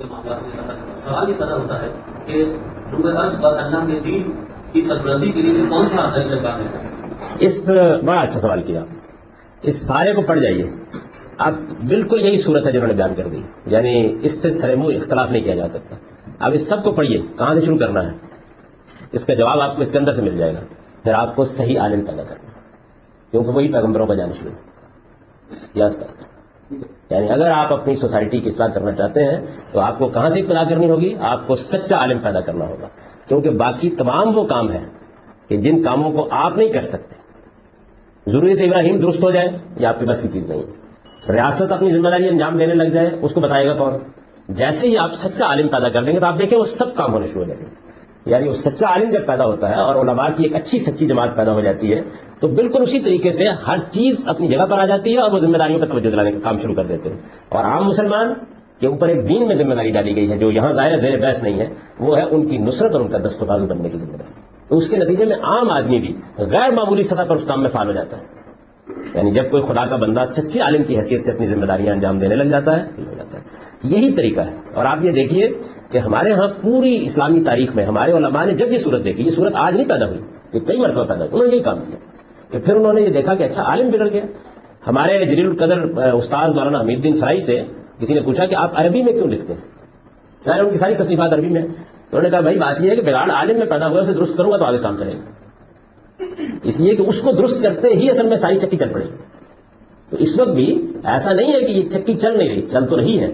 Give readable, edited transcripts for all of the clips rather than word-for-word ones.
سوال یہ پیدا ہوتا ہے کہ روح عرض پر اللہ کے دین کی سربلندی کے لیے کون سا طریقہ کار ہے؟ اس بڑا اچھا سوال کیا. اس سارے کو پڑھ جائیے آپ. بالکل یہی صورت ہے جو میں نے بیان کر دی. یعنی اس سے سرمو اختلاف نہیں کیا جا سکتا. آپ اس سب کو پڑھیے. کہاں سے شروع کرنا ہے اس کا جواب آپ کو اس کے اندر سے مل جائے گا. پھر آپ کو صحیح عالم پیدا کرنا، کیونکہ وہی پیغمبروں کا جانشین ہے. یعنی اگر آپ اپنی سوسائٹی کی اصلاح کرنا چاہتے ہیں تو آپ کو کہاں سے ابتدا کرنی ہوگی؟ آپ کو سچا عالم پیدا کرنا ہوگا. کیونکہ باقی تمام وہ کام ہیں کہ جن کاموں کو آپ نہیں کر سکتے. ضروریت ابراہیم درست ہو جائے یہ آپ کے بس کی چیز نہیں ہے. ریاست اپنی ذمہ داری انجام دینے لگ جائے اس کو بتائے گا کون؟ جیسے ہی آپ سچا عالم پیدا کر لیں گے تو آپ دیکھیں وہ سب کام ہونے شروع ہو جائیں گے. یعنی وہ سچا عالم جب پیدا ہوتا ہے اور علماء کی ایک اچھی سچی جماعت پیدا ہو جاتی ہے تو بالکل اسی طریقے سے ہر چیز اپنی جگہ پر آ جاتی ہے اور وہ ذمہ داریوں پر توجہ دلانے کا کام شروع کر دیتے ہیں. اور عام مسلمان کے اوپر ایک دین میں ذمہ داری ڈالی گئی ہے جو یہاں ظاہر زیر بحث نہیں ہے، وہ ہے ان کی نصرت اور ان کا دست و بازو بننے کی ذمہ داری. تو اس کے نتیجے میں عام آدمی بھی غیر معمولی سطح پر اس کام میں فعال ہو جاتا ہے. یعنی جب کوئی خدا کا بندہ سچے عالم کی حیثیت سے اپنی ذمہ داریاں انجام دینے لگ جاتا ہے. یہی طریقہ ہے. اور آپ یہ دیکھیے کہ ہمارے ہاں پوری اسلامی تاریخ میں ہمارے علماء نے جب یہ صورت دیکھی، یہ صورت آج نہیں پیدا ہوئی، یہ کئی مرتبہ پیدا ہوئی. انہوں نے یہی کام کیا کہ پھر انہوں نے یہ دیکھا کہ اچھا عالم بگڑ گیا. ہمارے جلیل القدر استاد مولانا حمید الدین فرائی سے کسی نے پوچھا کہ آپ عربی میں کیوں لکھتے ہیں؟ ظاہر ان کی ساری تصنیفات عربی میں. تو انہوں نے کہا بھائی بات یہ ہے کہ بگاڑ عالم میں پیدا ہوا، اسے درست کروں گا تو آگے کام چلے گا. اس لیے کہ اس کو درست کرتے ہی اصل میں ساری چکی چل پڑے گی. تو اس وقت بھی ایسا نہیں ہے کہ یہ چکی چل نہیں رہی، چل تو رہی ہے.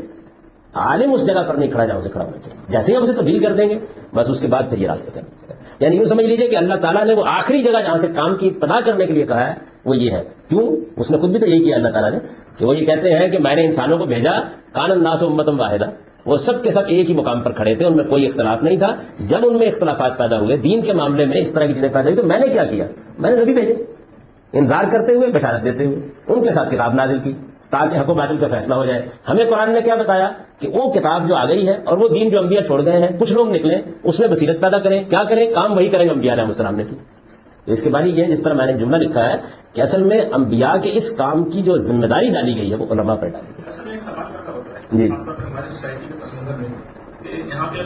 عالم اس جگہ پر نہیں کھڑا جہاں سے کھڑا ہونا چاہیے. جیسے ہی ہم اسے تبدیل کر دیں گے بس اس کے بعد پھر یہ راستہ چل جائے گا. یعنی یوں سمجھ لیجیے کہ اللہ تعالیٰ نے وہ آخری جگہ جہاں سے کام کی ابتدا کرنے کے لیے کہا ہے وہ یہ ہے. کیوں؟ اس نے خود بھی تو یہی کیا اللہ تعالیٰ نے کہ وہ یہ کہتے ہیں کہ میں نے انسانوں کو بھیجا کان الناس امۃ واحدہ. وہ سب کے سب ایک ہی مقام پر کھڑے تھے، ان میں کوئی اختلاف نہیں تھا. جب ان میں اختلافات پیدا ہوئے دین کے معاملے میں، اس طرح کی چیزیں پیدا ہوئی، تو میں نے کیا کیا؟ میں نے نبی بھیجے انذار کرتے ہوئے، بشارت دیتے ہوئے. ان کے ساتھ کتاب نازل کی تاکہ حق و باطل کا فیصلہ ہو جائے. ہمیں قرآن نے کیا بتایا کہ وہ کتاب جو آ گئی ہے اور وہ دین جو انبیاء چھوڑ گئے ہیں، کچھ لوگ نکلیں اس میں بصیرت پیدا کریں. کیا کریں؟ کام وہی کریں انبیاء علیہ السلام نے کی. تو اس کے بعد یہ جس طرح میں نے جملہ لکھا ہے کہ اصل میں انبیاء کے اس کام کی جو ذمہ داری ڈالی گئی ہے وہ علماء پر ڈالی گئی ہے. جی ہماری سوسائٹی کے پس منظر میں یہاں پہ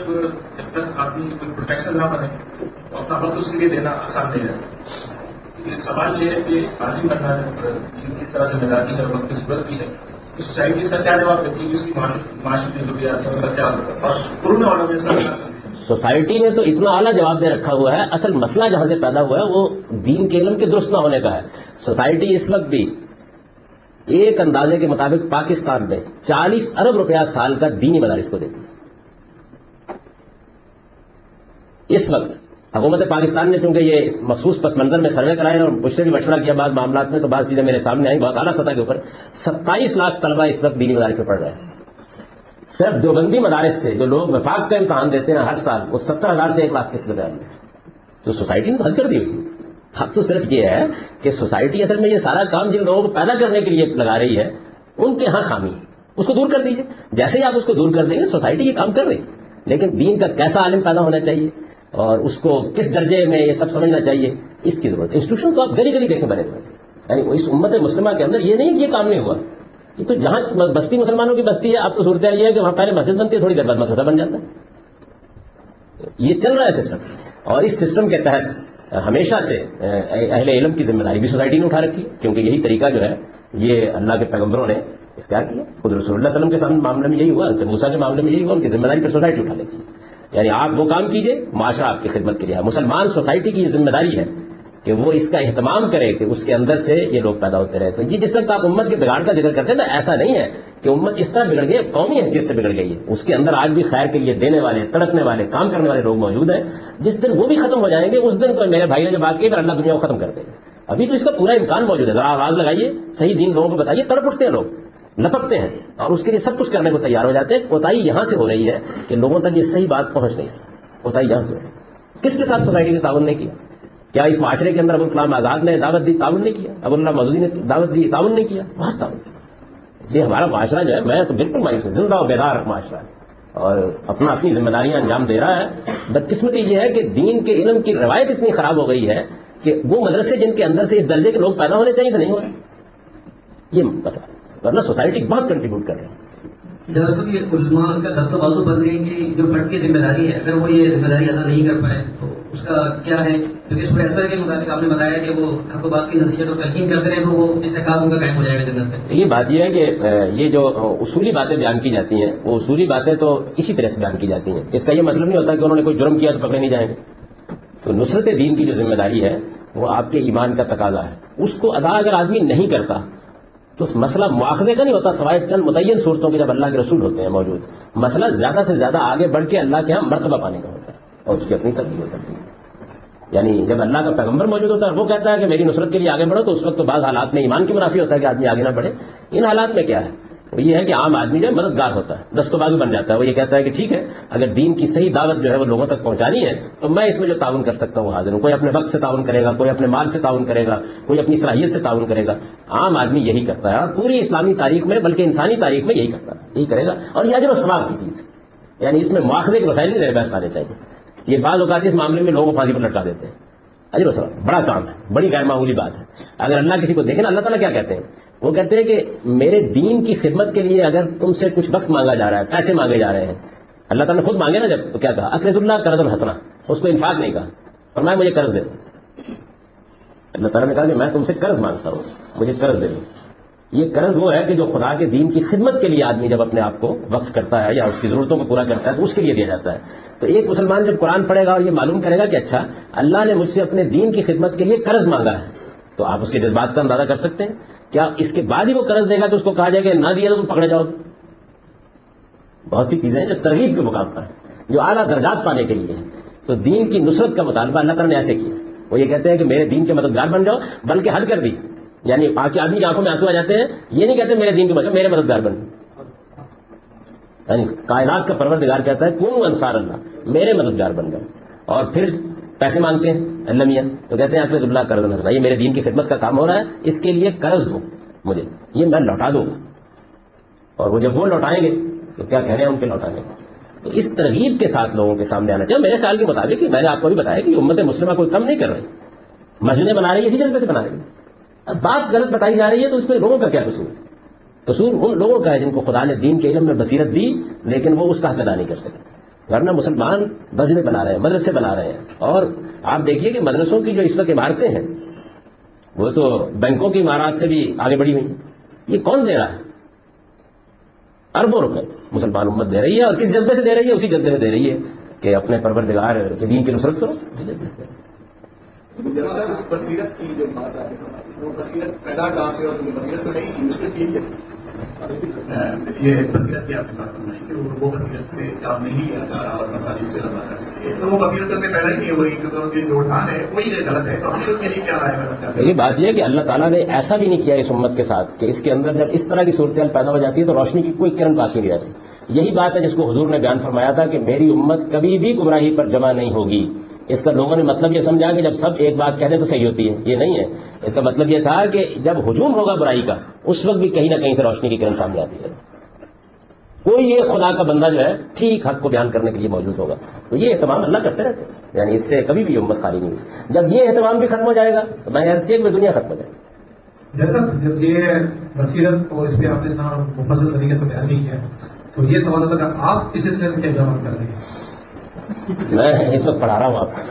جب تک آدمی کوئی پروٹیکشن نہ بنے تو اپنا وقت اس کے لیے دینا آسان نہیں ہے. سوال یہ ہے کہ عالم بننا اس طرح ذمہ داری ہے، وقت کی ضرورت بھی ہے. سوسائٹی اس کا کیا جواب دیتی ہے؟ اس کی معاشرتی ضروریات کا کیا ہوتا ہے اور قرون علماء اس کا کیا؟ سوسائٹی نے تو اتنا اعلیٰ جواب دے رکھا ہوا ہے. اصل مسئلہ جہاں سے پیدا ہوا ہے وہ دین کے علم کے درست نہ ہونے کا ہے. سوسائٹی اس وقت بھی ایک اندازے کے مطابق پاکستان میں 40 ارب روپیہ سال کا دینی مدارس کو دیتی ہے. اس وقت حکومت پاکستان نے چونکہ یہ مخصوص پس منظر میں سروے کرائے اور مجھ سے بھی مشورہ کیا بعض معاملات میں، تو بعض چیزیں میرے سامنے آئیں بہت اعلیٰ سطح کے اوپر. 27 لاکھ طلبہ اس وقت دینی مدارس میں پڑھ رہے ہیں. صرف دیوبندی مدارس سے جو لوگ وفاق کا امتحان دیتے ہیں ہر سال، وہ 70,000 سے 1 لاکھ کے درمیان میں. تو سوسائٹی نے حل کر دی ہوئی. اب تو صرف یہ ہے کہ سوسائٹی اصل میں یہ سارا کام جن لوگوں کو پیدا کرنے کے لیے لگا رہی ہے ان کے ہاں خامی ہے، اس کو دور کر دیجیے. جیسے ہی آپ اس کو دور کر دیں گے سوسائٹی یہ کام کر رہی. لیکن دین کا کیسا عالم پیدا ہونا چاہیے اور اس کو کس درجے میں یہ سب سمجھنا چاہیے، اس کی ضرورت ہے. انسٹیٹیوشن تو آپ گلی گلی دیکھیں بنے ہوئے. یعنی اس امت مسلمہ کے اندر یہ نہیں کہ یہ کام نہیں ہوا. یہ تو جہاں بستی مسلمانوں کی بستی ہے، اب تو صورتحال یہ ہے کہ وہاں پہلے مسجد بنتی ہے، تھوڑی دیر بعد مدرسہ بن جاتا ہے. یہ چل رہا ہے سسٹم. اور اس سسٹم کے تحت ہمیشہ سے اہل علم کی ذمہ داری بھی سوسائٹی نے اٹھا رکھی ہے. کیونکہ یہی طریقہ جو ہے یہ اللہ کے پیغمبروں نے اختیار کیا. خود رسول اللہ علیہ وسلم کے سامنے معاملے میں یہی ہوا، موسیٰ کے معاملے میں یہی ہوا. ان کی ذمہ داری پر سوسائٹی اٹھا لیتی ہے. یعنی آپ وہ کام کیجئے، معاشرہ آپ کی خدمت کے لیے ہے. مسلمان سوسائٹی کی یہ ذمہ داری ہے کہ وہ اس کا اہتمام کرے کہ اس کے اندر سے یہ لوگ پیدا ہوتے رہے. تو یہ جس وقت آپ امت کے بگاڑ کا ذکر کرتے ہیں تو ایسا نہیں ہے کہ امت اس طرح بگڑ گئی، قومی حیثیت سے بگڑ گئی ہے. اس کے اندر آج بھی خیر کے لیے دینے والے، تڑپنے والے، کام کرنے والے لوگ موجود ہیں. جس دن وہ بھی ختم ہو جائیں گے اس دن تو میرے بھائی نے جو بات کی پھر اللہ دنیا کو ختم کر دے گا. ابھی تو اس کا پورا امکان موجود ہے. ذرا آواز لگائیے، صحیح دین لوگوں کو بتائیے. تڑپ اٹھتے ہیں لوگ، لپکتے ہیں اور اس کے لیے سب کچھ کرنے کو تیار ہو جاتے ہیں. کوتاہی یہاں سے ہو رہی ہے کہ لوگوں تک یہ صحیح بات پہنچ نہیں ہے. ہوتا ہے یہاں سے. کس کے ساتھ سوسائٹی نے تعاون نہیں کیا؟ کیا اس معاشرے کے اندر ابوالکلام آزاد نے دعوت دی؟ تعاون نہیں کیا. ابواللہ مودودی نے دعوت دی؟ تعاون نہیں کیا. بہت تعاون کیا. یہ ہمارا معاشرہ جو ہے، میں تو بالکل مایوس ہوں. زندہ و بیدار معاشرہ ہے اور اپنی ذمہ داریاں انجام دے رہا ہے. بدقسمتی یہ ہے کہ دین کے علم کی روایت اتنی خراب ہو گئی ہے کہ وہ مدرسے جن کے اندر سے اس درجے کے لوگ پیدا ہونے چاہیے تو نہیں ہو رہے. یہ مسئلہ. ورنہ سوسائٹی بہت کنٹریبیوٹ کر رہے ہیں. جناب صاحب یہ علماء کا دست و بازو بن گئی کہ جو فرد کی ذمہ داری ہے اگر وہ یہ ذمہ داری ادا نہیں کر پائے تو اس کا کیا ہے؟ کیونکہ سورہ اثر کے مطابق آپ نے بتایا کہ وہ حق و بات کی نصیحت اور تلقین کرتے ہیں تو وہ استحقاق ان کا قائم ہو جائے گا جنت میں. یہ بات یہ ہے کہ یہ جو اصولی باتیں بیان کی جاتی ہیں وہ اصولی باتیں تو اسی طرح سے بیان کی جاتی ہیں. اس کا یہ مطلب نہیں ہوتا کہ انہوں نے کوئی جرم کیا تو پکڑے نہیں جائیں گے. تو نصرت دین کی جو ذمہ داری ہے وہ آپ کے ایمان کا تقاضا ہے. اس کو ادا اگر آدمی نہیں کرتا تو مسئلہ مواخذے کا نہیں ہوتا سوائے چند متعین صورتوں کے جب اللہ کے رسول ہوتے ہیں موجود. مسئلہ زیادہ سے زیادہ آگے بڑھ کے اللہ کے ہاں مرتبہ پانے کا ہوتا ہے اور اس کی اپنی تبدیلی ہوتا ہے. یعنی جب اللہ کا پیغمبر موجود ہوتا ہے وہ کہتا ہے کہ میری نصرت کے لیے آگے بڑھو تو اس وقت تو بعض حالات میں ایمان کی منافی ہوتا ہے کہ آدمی آگے نہ بڑھے. ان حالات میں کیا ہے وہ یہ ہے کہ عام آدمی جو ہے مددگار ہوتا ہے, دست و بازو بن جاتا ہے. وہ یہ کہتا ہے کہ ٹھیک ہے اگر دین کی صحیح دعوت جو ہے وہ لوگوں تک پہنچانی ہے تو میں اس میں جو تعاون کر سکتا ہوں حاضر ہوں. کوئی اپنے وقت سے تعاون کرے گا, کوئی اپنے مال سے تعاون کرے گا, کوئی اپنی صلاحیت سے تعاون کرے گا. عام آدمی یہی کرتا ہے اور پوری اسلامی تاریخ میں بلکہ انسانی تاریخ میں یہی کرتا ہے, یہی کرے گا. اور یہ اجر و ثواب کی چیز ہے. یعنی اس میں مواخذے کے وسائل نہیں زیر بحث لانے چاہیے. یہ بعض اوقات اس معاملے میں لوگوں کو پھانسی پر لٹکا دیتے ہیں. اجر و ثواب بڑا کام ہے, بڑی غیر معمولی بات ہے. اگر اللہ کسی کو دیکھے نا, اللہ تعالیٰ کیا کہتے ہیں, وہ کہتے ہیں کہ میرے دین کی خدمت کے لیے اگر تم سے کچھ وقت مانگا جا رہا ہے, پیسے مانگے جا رہے ہیں, اللہ تعالیٰ نے خود مانگے نا جب, تو کیا کہا, اقرض اللہ قرض حسنا, اس کو انفاق نہیں کہا, فرمایا مجھے قرض دے دو. اللہ تعالیٰ نے کہا کہ میں تم سے قرض مانگتا ہوں, مجھے قرض دے دو. یہ قرض وہ ہے کہ جو خدا کے دین کی خدمت کے لیے آدمی جب اپنے آپ کو وقف کرتا ہے یا اس کی ضرورتوں کو پورا کرتا ہے تو اس کے لیے دیا جاتا ہے. تو ایک مسلمان جب قرآن پڑھے گا اور یہ معلوم کرے گا کہ اچھا اللہ نے مجھ سے اپنے دین کی خدمت کے لیے قرض مانگا ہے, تو آپ اس کے جذبات کا اندازہ کر سکتے ہیں. کیا اس کے بعد ہی وہ قرض دے گا کہ اس کو کہا جائے کہ نہ دیا تو تم پکڑے جاؤ. بہت سی چیزیں ہیں جو ترغیب کے مقام پر جو اعلیٰ درجات پانے کے لیے ہے. تو دین کی نصرت کا مطالبہ اللہ تعالیٰ نے ایسے کیا. وہ یہ کہتے ہیں کہ میرے دین کے مددگار بن جاؤ, بلکہ حد کر دی, یعنی آدمی کی آنکھوں میں آنسو آ جاتے ہیں. یہ نہیں کہتے میرے دین کے مدد, میرے مددگار بن. یعنی کائنات کا پروردگار کہتا ہے کون انصار اللہ, میرے مددگار بن گئے. اور پھر پیسے مانگتے ہیں اللہ میاں, تو کہتے ہیں اقرض اللہ قرض حسنا, یہ میرے دین کی خدمت کا کام ہو رہا ہے, اس کے لیے قرض دو مجھے, یہ میں لوٹا دوں گا. اور وہ جب وہ لوٹائیں گے تو کیا کہہ رہے ہیں ان کے لوٹانے کو. تو اس ترغیب کے ساتھ لوگوں کے سامنے آنا چاہیے. میرے خیال کے مطابق میں نے آپ کو بھی بتایا کہ امت مسلمہ کوئی کم نہیں کر رہی, مسجدیں بنا رہی ہے اسی جذبے سے بنا رہی ہے. اب بات غلط بتائی جا رہی ہے تو اس میں لوگوں کا کیا قصور ہے؟ قصور ان لوگوں کا ہے جن کو خدا نے دین کے علم میں بصیرت دی لیکن وہ اس کا حق ادا نہیں کر سکے. ورنہ مسلمان مسجدیں بنا رہے ہیں, مدرسے بنا رہے ہیں. اور آپ دیکھیے کہ مدرسوں کی جو اس وقت عمارتیں ہیں وہ تو بینکوں کی عمارات سے بھی آگے بڑھی ہوئی. یہ کون دے رہا ہے؟ اربوں روپے مسلمان امت دے رہی ہے. اور کس جذبے سے دے رہی ہے؟ اسی جذبے سے دے رہی ہے کہ اپنے پروردگار کے دین کی نصرت کرو. سر اس بصیرت کی جو بات ہے وہ بصیرت پیدا کہاں سے, اور بصیرت تو نہیں تھی اس میں ٹھیک ہے. یہ بصیرت کی آپ نے بات کرنا ہے کہ وہ بصیرت سے کام نہیں کیا جا رہا اور مساجد سے لگا رہا, تو وہ بصیرت میں پیدا ہی نہیں ہوئی کیونکہ جو اٹھان ہے وہی غلط ہے. تو ہم نے اس کے لیے کیا رائے ہے؟ یہ بات یہ ہے کہ اللہ تعالیٰ نے ایسا بھی نہیں کیا اس امت کے ساتھ کہ اس کے اندر جب اس طرح کی صورتحال پیدا ہو جاتی ہے تو روشنی کی کوئی کرن باقی نہیں رہتی. یہی بات ہے جس کو حضور نے بیان فرمایا تھا کہ میری امت کبھی بھی گمراہی پر جمع نہیں ہوگی. اس کا لوگوں نے مطلب یہ سمجھا کہ جب سب ایک بات کہہ دیں تو صحیح ہوتی ہے. یہ نہیں ہے. اس کا مطلب یہ تھا کہ جب ہجوم ہوگا برائی کا اس وقت بھی کہیں نہ کہیں سے روشنی کی کرن سامنے آتی ہے. کوئی یہ خدا کا بندہ جو ہے ٹھیک حق کو بیان کرنے کے لیے موجود ہوگا. تو یہ اہتمام اللہ کرتے رہتے ہیں, یعنی اس سے کبھی بھی امت خالی نہیں ہوئی. جب یہ اہتمام بھی ختم ہو جائے گا تو میں عرض کیا کہ دنیا ختم ہو جائے گی. جیسا جب یہ بصیرت اور اس پہ آپ نے اتنا مفصل طریقے سے بیان نہیں کیا تو یہ سوال ہوتا ہے آپ اس سلسلے میں کیا جواب کر رہے ہیں؟ میں اس وقت پڑھا رہا ہوں آپ کو.